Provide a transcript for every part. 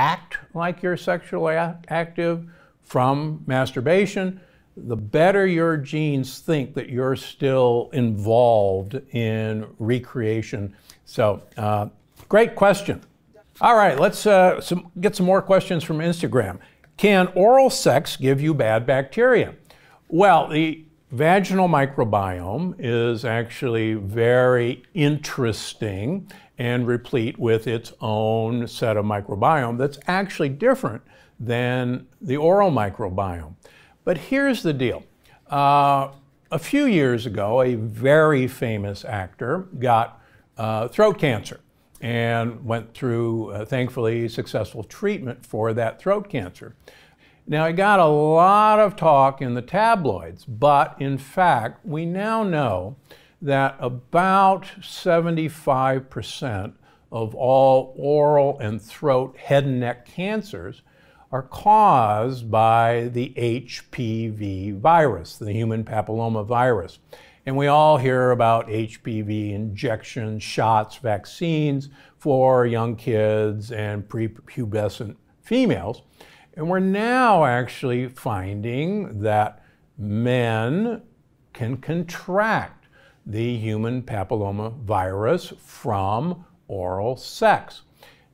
act like you're sexually active from masturbation, the better your genes think that you're still involved in recreation. So, great question. All right, let's get some more questions from Instagram. Can oral sex give you bad bacteria? Well, the vaginal microbiome is actually very interesting and replete with its own set of microbiome that's actually different than the oral microbiome. But here's the deal. A few years ago, a very famous actor got throat cancer and went through, thankfully, successful treatment for that throat cancer. Now, it got a lot of talk in the tabloids, but in fact, we now know that about 75% of all oral and throat, head and neck cancers are caused by the HPV virus, the human papilloma virus. And we all hear about HPV injections, shots, vaccines for young kids and prepubescent females. And we're now actually finding that men can contract the human papilloma virus from oral sex.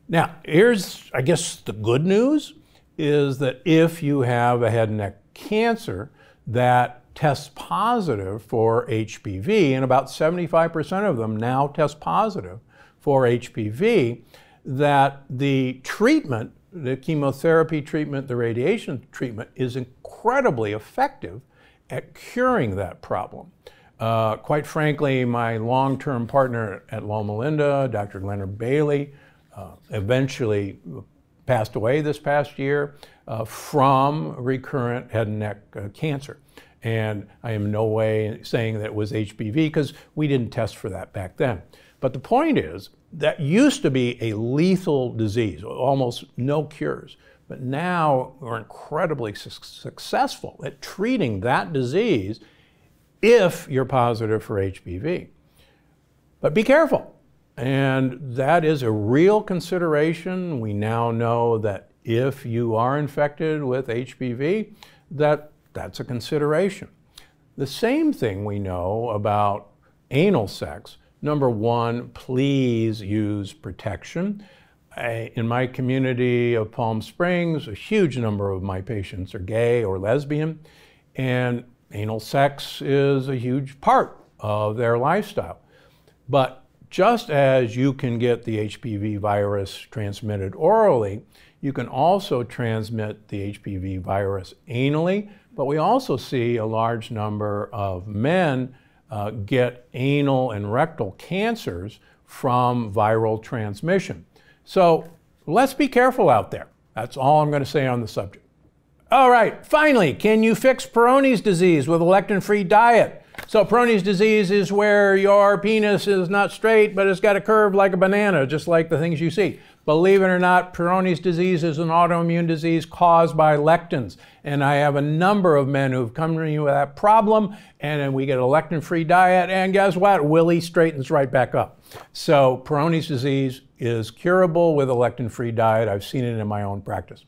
Now, here's, I guess, the good news is that if you have a head and neck cancer that tests positive for HPV, and about 75% of them now test positive for HPV, that the treatment, the chemotherapy treatment, the radiation treatment is incredibly effective at curing that problem. Quite frankly, my long-term partner at Loma Linda, Dr. Leonard Bailey, eventually passed away this past year from recurrent head and neck cancer. And I am in no way saying that it was HPV because we didn't test for that back then. But the point is, that used to be a lethal disease, almost no cures. But now we're incredibly successful at treating that disease if you're positive for HPV. But be careful. And that is a real consideration. We now know that if you are infected with HPV, that's a consideration. The same thing we know about anal sex. Number one, please use protection. In my community of Palm Springs, a huge number of my patients are gay or lesbian, and anal sex is a huge part of their lifestyle. But just as you can get the HPV virus transmitted orally, you can also transmit the HPV virus anally, but we also see a large number of men get anal and rectal cancers from viral transmission. So let's be careful out there. That's all I'm going to say on the subject. All right, finally, can you fix Peyronie's disease with a lectin-free diet? So Peyronie's disease is where your penis is not straight, but it's got a curve like a banana, just like the things you see. Believe it or not, Peyronie's disease is an autoimmune disease caused by lectins. And I have a number of men who've come to me with that problem, and then we get a lectin-free diet, and guess what? Willie straightens right back up. So Peyronie's disease is curable with a lectin-free diet. I've seen it in my own practice.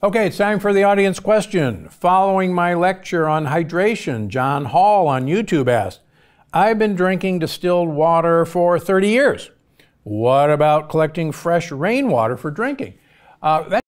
Okay, it's time for the audience question. Following my lecture on hydration, John Hall on YouTube asked, I've been drinking distilled water for 30 years. What about collecting fresh rainwater for drinking?